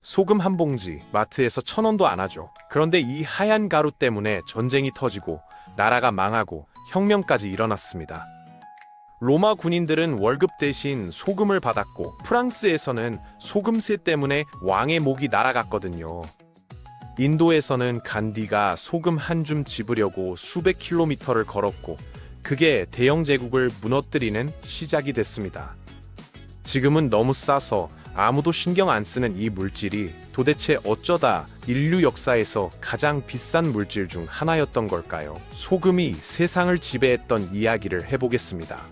소금 한 봉지 마트에서 1,000원도 안 하죠. 그런데 이 하얀 가루 때문에 전쟁이 터지고 나라가 망하고 혁명까지 일어났습니다. 로마 군인들은 월급 대신 소금을 받았고 프랑스에서는 소금세 때문에 왕의 목이 날아갔거든요. 인도에서는 간디가 소금 한 줌 집으려고 수백 킬로미터를 걸었고 그게 대영 제국을 무너뜨리는 시작이 됐습니다. 지금은 너무 싸서 아무도 신경 안 쓰는 이 물질이 도대체 어쩌다 인류 역사에서 가장 비싼 물질 중 하나였던 걸까요? 소금이 세상을 지배했던 이야기를 해보겠습니다.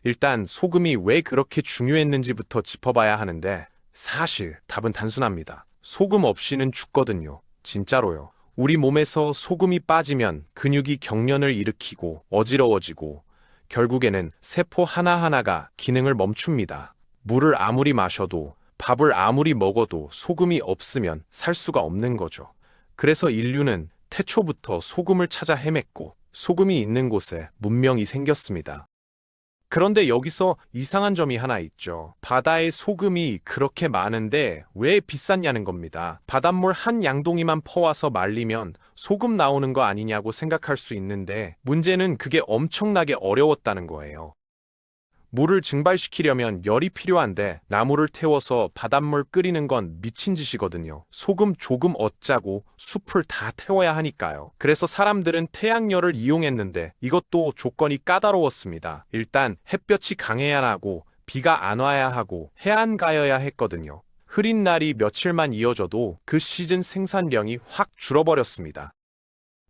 일단 소금이 왜 그렇게 중요했는지부터 짚어봐야 하는데 사실 답은 단순합니다. 소금 없이는 죽거든요. 진짜로요. 우리 몸에서 소금이 빠지면 근육이 경련을 일으키고 어지러워지고 결국에는 세포 하나하나가 기능을 멈춥니다. 물을 아무리 마셔도 밥을 아무리 먹어도 소금이 없으면 살 수가 없는 거죠. 그래서 인류는 태초부터 소금을 찾아 헤맸고 소금이 있는 곳에 문명이 생겼습니다. 그런데 여기서 이상한 점이 하나 있죠. 바다에 소금이 그렇게 많은데 왜 비쌌냐는 겁니다. 바닷물 한 양동이만 퍼와서 말리면 소금 나오는 거 아니냐고 생각할 수 있는데 문제는 그게 엄청나게 어려웠다는 거예요. 물을 증발시키려면 열이 필요한데 나무를 태워서 바닷물 끓이는 건 미친 짓이거든요. 소금 조금 얻자고 숲을 다 태워야 하니까요. 그래서 사람들은 태양열을 이용했는데 이것도 조건이 까다로웠습니다. 일단 햇볕이 강해야 하고 비가 안 와야 하고 해안 가여야 했거든요. 흐린 날이 며칠만 이어져도 그 시즌 생산량이 확 줄어버렸습니다.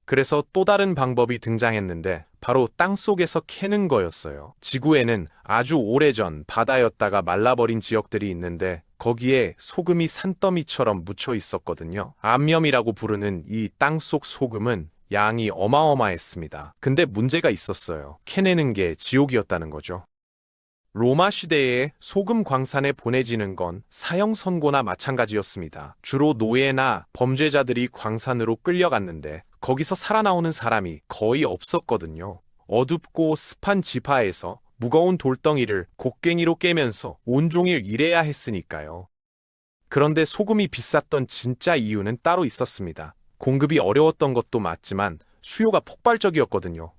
그래서 또 다른 방법이 등장했는데 바로 땅속에서 캐는 거였어요. 지구에는 아주 오래전 바다였다가 말라버린 지역들이 있는데 거기에 소금이 산더미처럼 묻혀 있었거든요. 암염이라고 부르는 이 땅속 소금은 양이 어마어마했습니다. 근데 문제가 있었어요. 캐내는 게 지옥이었다는 거죠. 로마 시대에 소금 광산에 보내지는 건 사형 선고나 마찬가지였습니다. 주로 노예나 범죄자들이 광산으로 끌려갔는데 거기서 살아나오는 사람이 거의 없었거든요. 어둡고 습한 지하에서 무거운 돌덩이를 곡괭이로 깨면서 온종일 일해야 했으니까요. 그런데 소금이 비쌌던 진짜 이유는 따로 있었습니다. 공급이 어려웠던 것도 맞지만 수요가 폭발적이었거든요.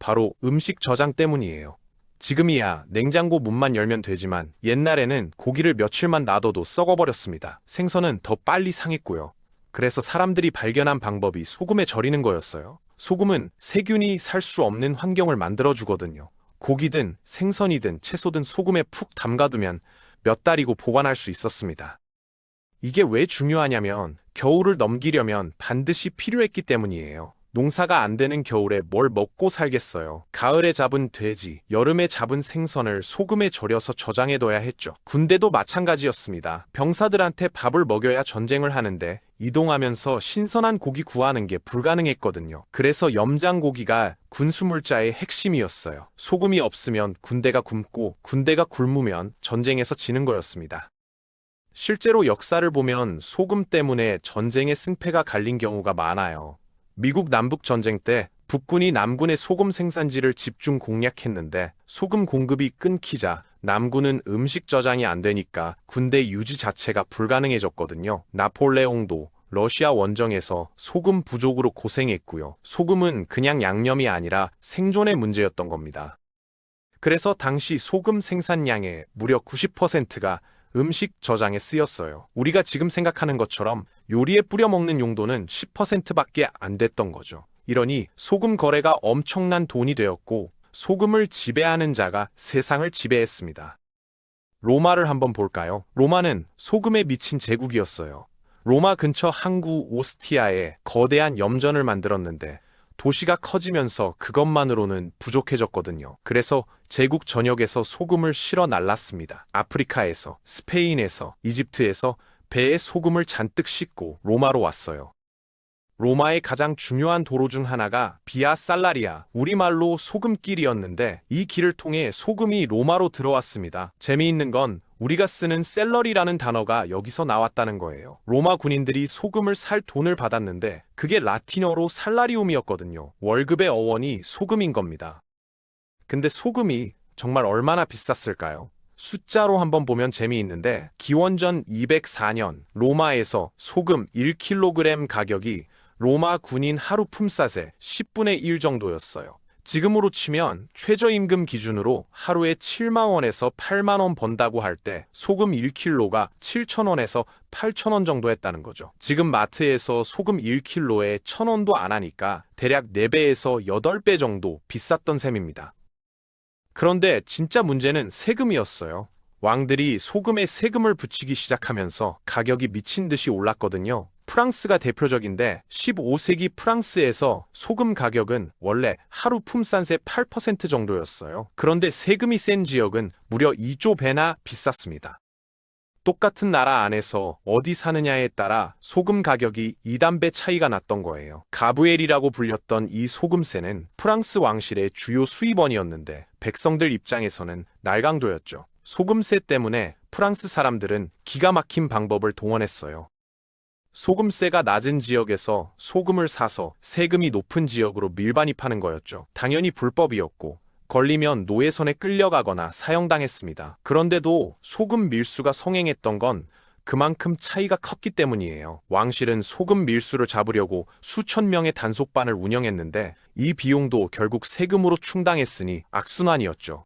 바로 음식 저장 때문이에요. 지금이야 냉장고 문만 열면 되지만 옛날에는 고기를 며칠만 놔둬도 썩어버렸습니다. 생선은 더 빨리 상했고요. 그래서 사람들이 발견한 방법이 소금에 절이는 거였어요. 소금은 세균이 살 수 없는 환경을 만들어주거든요. 고기든 생선이든 채소든 소금에 푹 담가두면 몇 달이고 보관할 수 있었습니다. 이게 왜 중요하냐면 겨울을 넘기려면 반드시 필요했기 때문이에요. 농사가 안 되는 겨울에 뭘 먹고 살겠어요. 가을에 잡은 돼지, 여름에 잡은 생선을 소금에 절여서 저장해둬야 했죠. 군대도 마찬가지였습니다. 병사들한테 밥을 먹여야 전쟁을 하는데 이동하면서 신선한 고기 구하는 게 불가능했거든요. 그래서 염장고기가 군수물자의 핵심이었어요. 소금이 없으면 군대가 굶고 군대가 굶으면 전쟁에서 지는 거였습니다. 실제로 역사를 보면 소금 때문에 전쟁의 승패가 갈린 경우가 많아요. 미국 남북전쟁 때 북군이 남군의 소금 생산지를 집중 공략했는데 소금 공급이 끊기자 남군은 음식 저장이 안 되니까 군대 유지 자체가 불가능해졌거든요. 나폴레옹도 러시아 원정에서 소금 부족으로 고생했고요. 소금은 그냥 양념이 아니라 생존의 문제였던 겁니다. 그래서 당시 소금 생산량의 무려 90%가 음식 저장에 쓰였어요. 우리가 지금 생각하는 것처럼 요리에 뿌려 먹는 용도는 10%밖에 안 됐던 거죠. 이러니 소금 거래가 엄청난 돈이 되었고 소금을 지배하는 자가 세상을 지배했습니다. 로마를 한번 볼까요? 로마는 소금에 미친 제국이었어요. 로마 근처 항구 오스티아에 거대한 염전을 만들었는데 도시가 커지면서 그것만으로는 부족해졌거든요. 그래서 제국 전역에서 소금을 실어 날랐습니다. 아프리카에서, 스페인에서, 이집트에서 배에 소금을 잔뜩 싣고 로마로 왔어요. 로마의 가장 중요한 도로 중 하나가 비아 살라리아, 우리말로 소금길이었는데 이 길을 통해 소금이 로마로 들어왔습니다. 재미있는 건 우리가 쓰는 셀러리라는 단어가 여기서 나왔다는 거예요. 로마 군인들이 소금을 살 돈을 받았는데 그게 라틴어로 살라리움이었거든요. 월급의 어원이 소금인 겁니다. 근데 소금이 정말 얼마나 비쌌을까요? 숫자로 한번 보면 재미있는데 기원전 204년 로마에서 소금 1kg 가격이 로마 군인 하루 품삯의 10분의 1 정도였어요. 지금으로 치면 최저임금 기준으로 하루에 7만 원에서 8만 원 번다고 할 때 소금 1kg가 7천 원에서 8천 원 정도 했다는 거죠. 지금 마트에서 소금 1kg에 1,000원도 안 하니까 대략 4배에서 8배 정도 비쌌던 셈입니다. 그런데 진짜 문제는 세금이었어요. 왕들이 소금에 세금을 붙이기 시작하면서 가격이 미친 듯이 올랐거든요. 프랑스가 대표적인데 15세기 프랑스에서 소금 가격은 원래 하루 품삯의 8% 정도였어요. 그런데 세금이 센 지역은 무려 2조 배나 비쌌습니다. 똑같은 나라 안에서 어디 사느냐에 따라 소금 가격이 2단배 차이가 났던 거예요. 가브엘이라고 불렸던 이 소금세는 프랑스 왕실의 주요 수입원이었는데 백성들 입장에서는 날강도였죠. 소금세 때문에 프랑스 사람들은 기가 막힌 방법을 동원했어요. 소금세가 낮은 지역에서 소금을 사서 세금이 높은 지역으로 밀반입하는 거였죠. 당연히 불법이었고 걸리면 노예선에 끌려가거나 사형당했습니다. 그런데도 소금 밀수가 성행했던 건 그만큼 차이가 컸기 때문이에요. 왕실은 소금 밀수를 잡으려고 수천 명의 단속반을 운영했는데 이 비용도 결국 세금으로 충당했으니 악순환이었죠.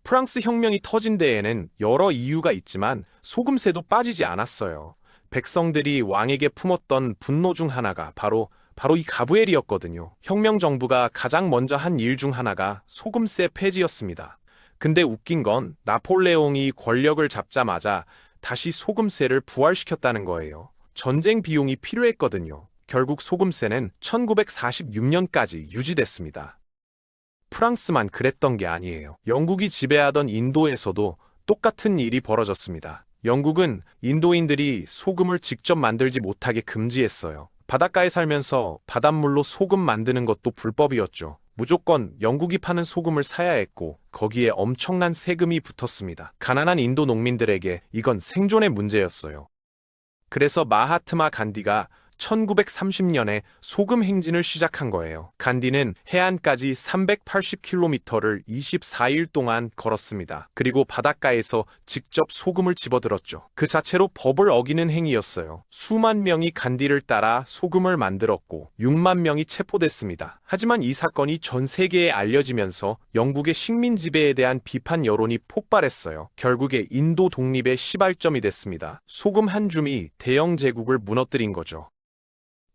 프랑스 혁명이 터진 데에는 여러 이유가 있지만 소금세도 빠지지 않았어요. 백성들이 왕에게 품었던 분노 중 하나가 바로 이 가브엘이었거든요. 혁명 정부가 가장 먼저 한 일 중 하나가 소금세 폐지였습니다. 근데 웃긴 건 나폴레옹이 권력을 잡자마자 다시 소금세를 부활시켰다는 거예요. 전쟁 비용이 필요했거든요. 결국 소금세는 1946년까지 유지됐습니다. 프랑스만 그랬던 게 아니에요. 영국이 지배하던 인도에서도 똑같은 일이 벌어졌습니다. 영국은 인도인들이 소금을 직접 만들지 못하게 금지했어요. 바닷가에 살면서 바닷물로 소금 만드는 것도 불법이었죠. 무조건 영국이 파는 소금을 사야 했고 거기에 엄청난 세금이 붙었습니다. 가난한 인도 농민들에게 이건 생존의 문제였어요. 그래서 마하트마 간디가 1930년에 소금 행진을 시작한 거예요. 간디는 해안까지 380km를 24일 동안 걸었습니다. 그리고 바닷가에서 직접 소금을 집어들었죠. 그 자체로 법을 어기는 행위였어요. 수만 명이 간디를 따라 소금을 만들었고 6만 명이 체포됐습니다. 하지만 이 사건이 전 세계에 알려지면서 영국의 식민 지배에 대한 비판 여론이 폭발했어요. 결국에 인도 독립의 시발점이 됐습니다. 소금 한 줌이 대영 제국을 무너뜨린 거죠.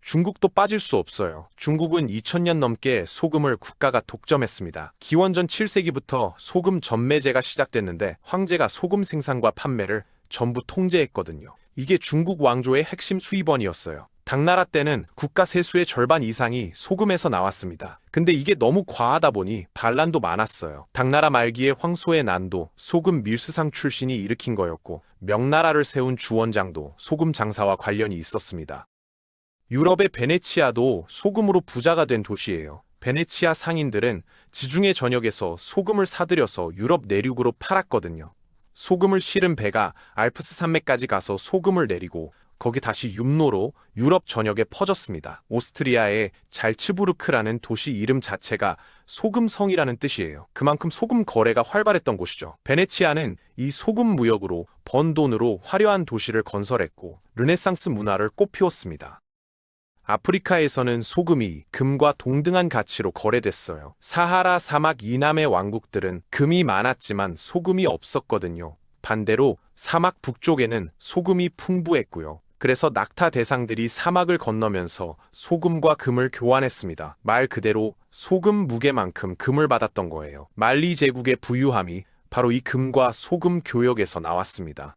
중국도 빠질 수 없어요. 중국은 2000년 넘게 소금을 국가가 독점했습니다. 기원전 7세기부터 소금 전매제가 시작됐는데 황제가 소금 생산과 판매를 전부 통제했거든요. 이게 중국 왕조의 핵심 수입원이었어요. 당나라 때는 국가 세수의 절반 이상이 소금에서 나왔습니다. 근데 이게 너무 과하다 보니 반란도 많았어요. 당나라 말기에 황소의 난도 소금 밀수상 출신이 일으킨 거였고 명나라를 세운 주원장도 소금 장사와 관련이 있었습니다. 유럽의 베네치아도 소금으로 부자가 된 도시예요. 베네치아 상인들은 지중해 전역에서 소금을 사들여서 유럽 내륙으로 팔았거든요. 소금을 실은 배가 알프스 산맥까지 가서 소금을 내리고 거기 다시 육로로 유럽 전역에 퍼졌습니다. 오스트리아의 잘츠부르크라는 도시 이름 자체가 소금성이라는 뜻이에요. 그만큼 소금 거래가 활발했던 곳이죠. 베네치아는 이 소금 무역으로 번 돈으로 화려한 도시를 건설했고 르네상스 문화를 꽃피웠습니다. 아프리카에서는 소금이 금과 동등한 가치로 거래됐어요. 사하라 사막 이남의 왕국들은 금이 많았지만 소금이 없었거든요. 반대로 사막 북쪽에는 소금이 풍부했고요. 그래서 낙타 대상들이 사막을 건너면서 소금과 금을 교환했습니다. 말 그대로 소금 무게만큼 금을 받았던 거예요. 말리 제국의 부유함이 바로 이 금과 소금 교역에서 나왔습니다.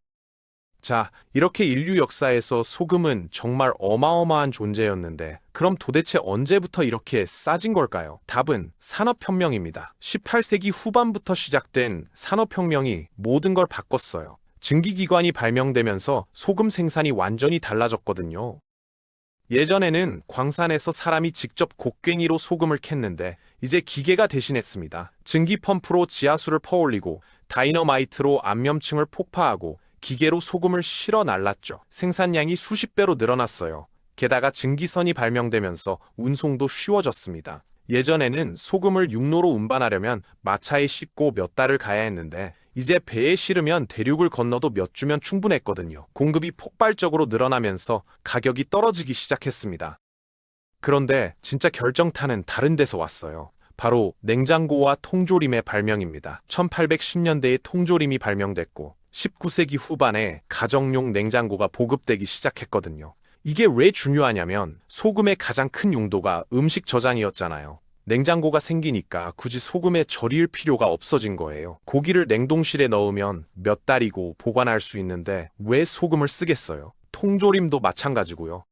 자, 이렇게 인류 역사에서 소금은 정말 어마어마한 존재였는데 그럼 도대체 언제부터 이렇게 싸진 걸까요? 답은 산업혁명입니다. 18세기 후반부터 시작된 산업혁명이 모든 걸 바꿨어요. 증기기관이 발명되면서 소금 생산이 완전히 달라졌거든요. 예전에는 광산에서 사람이 직접 곡괭이로 소금을 캤는데 이제 기계가 대신했습니다. 증기펌프로 지하수를 퍼올리고 다이너마이트로 안면층을 폭파하고 기계로 소금을 실어 날랐죠. 생산량이 수십 배로 늘어났어요. 게다가 증기선이 발명되면서 운송도 쉬워졌습니다. 예전에는 소금을 육로로 운반하려면 마차에 싣고 몇 달을 가야 했는데 이제 배에 실으면 대륙을 건너도 몇 주면 충분했거든요. 공급이 폭발적으로 늘어나면서 가격이 떨어지기 시작했습니다. 그런데 진짜 결정타는 다른 데서 왔어요. 바로 냉장고와 통조림의 발명입니다. 1810년대에 통조림이 발명됐고 19세기 후반에 가정용 냉장고가 보급되기 시작했거든요. 이게 왜 중요하냐면 소금의 가장 큰 용도가 음식 저장이었잖아요. 냉장고가 생기니까 굳이 소금에 절일 필요가 없어진 거예요. 고기를 냉동실에 넣으면 몇 달이고 보관할 수 있는데 왜 소금을 쓰겠어요? 통조림도 마찬가지고요.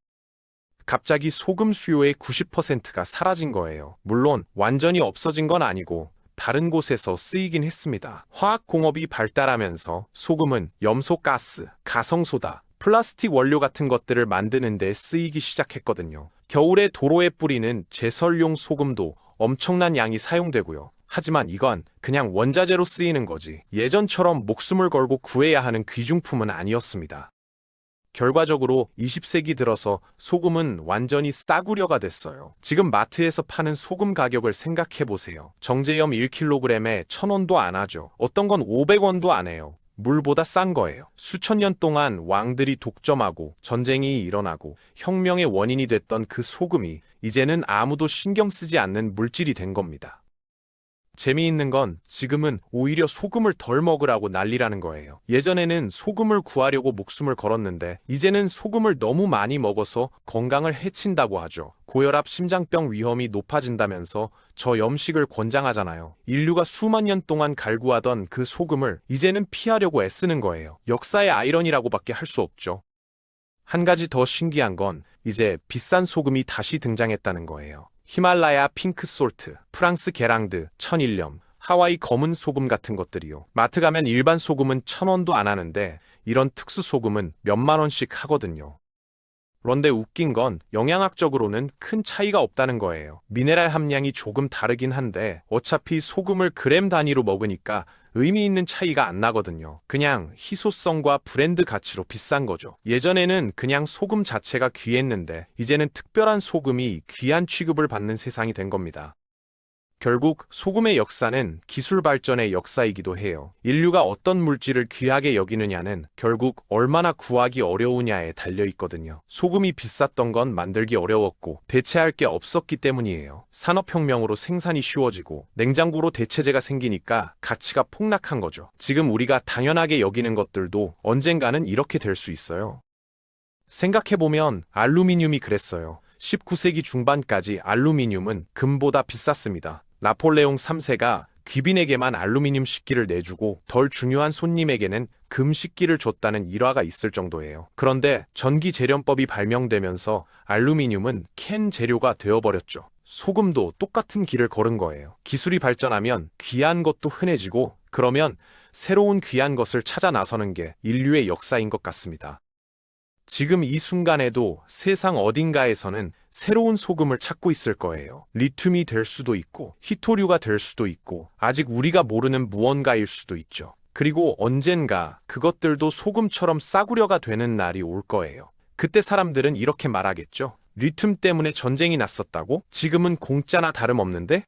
갑자기 소금 수요의 90%가 사라진 거예요. 물론 완전히 없어진 건 아니고 다른 곳에서 쓰이긴 했습니다. 화학공업이 발달하면서 소금은 염소가스, 가성소다, 플라스틱 원료 같은 것들을 만드는 데 쓰이기 시작했거든요. 겨울에 도로에 뿌리는 제설용 소금도 엄청난 양이 사용되고요. 하지만 이건 그냥 원자재로 쓰이는 거지 예전처럼 목숨을 걸고 구해야 하는 귀중품은 아니었습니다. 결과적으로 20세기 들어서 소금은 완전히 싸구려가 됐어요. 지금 마트에서 파는 소금 가격을 생각해 보세요. 정제염 1kg에 1,000원도 안 하죠. 어떤 건 500원도 안 해요. 물보다 싼 거예요. 수천 년 동안 왕들이 독점하고 전쟁이 일어나고 혁명의 원인이 됐던 그 소금이 이제는 아무도 신경 쓰지 않는 물질이 된 겁니다. 재미있는 건 지금은 오히려 소금을 덜 먹으라고 난리라는 거예요. 예전에는 소금을 구하려고 목숨을 걸었는데 이제는 소금을 너무 많이 먹어서 건강을 해친다고 하죠. 고혈압, 심장병 위험이 높아진다면서 저염식을 권장하잖아요. 인류가 수만 년 동안 갈구하던 그 소금을 이제는 피하려고 애쓰는 거예요. 역사의 아이러니라고밖에 할 수 없죠. 한 가지 더 신기한 건 이제 비싼 소금이 다시 등장했다는 거예요. 히말라야 핑크솔트, 프랑스 게랑드, 천일염, 하와이 검은 소금 같은 것들이요. 마트 가면 일반 소금은 1,000원도 안 하는데 이런 특수 소금은 몇만 원씩 하거든요. 그런데 웃긴 건 영양학적으로는 큰 차이가 없다는 거예요. 미네랄 함량이 조금 다르긴 한데 어차피 소금을 그램 단위로 먹으니까 의미 있는 차이가 안 나거든요. 그냥 희소성과 브랜드 가치로 비싼 거죠. 예전에는 그냥 소금 자체가 귀했는데 이제는 특별한 소금이 귀한 취급을 받는 세상이 된 겁니다. 결국 소금의 역사는 기술 발전의 역사이기도 해요. 인류가 어떤 물질을 귀하게 여기느냐는 결국 얼마나 구하기 어려우냐에 달려 있거든요. 소금이 비쌌던 건 만들기 어려웠고 대체할 게 없었기 때문이에요. 산업혁명으로 생산이 쉬워지고 냉장고로 대체재가 생기니까 가치가 폭락한 거죠. 지금 우리가 당연하게 여기는 것들도 언젠가는 이렇게 될 수 있어요. 생각해보면 알루미늄이 그랬어요. 19세기 중반까지 알루미늄은 금보다 비쌌습니다. 나폴레옹 3세가 귀빈에게만 알루미늄 식기를 내주고 덜 중요한 손님에게는 금 식기를 줬다는 일화가 있을 정도예요. 그런데 전기제련법이 발명되면서 알루미늄은 캔 재료가 되어버렸죠. 소금도 똑같은 길을 걸은 거예요. 기술이 발전하면 귀한 것도 흔해지고 그러면 새로운 귀한 것을 찾아 나서는 게 인류의 역사인 것 같습니다. 지금 이 순간에도 세상 어딘가에서는 새로운 소금을 찾고 있을 거예요. 리튬이 될 수도 있고 히토류가 될 수도 있고 아직 우리가 모르는 무언가일 수도 있죠. 그리고 언젠가 그것들도 소금처럼 싸구려가 되는 날이 올 거예요. 그때 사람들은 이렇게 말하겠죠. 리튬 때문에 전쟁이 났었다고? 지금은 공짜나 다름없는데?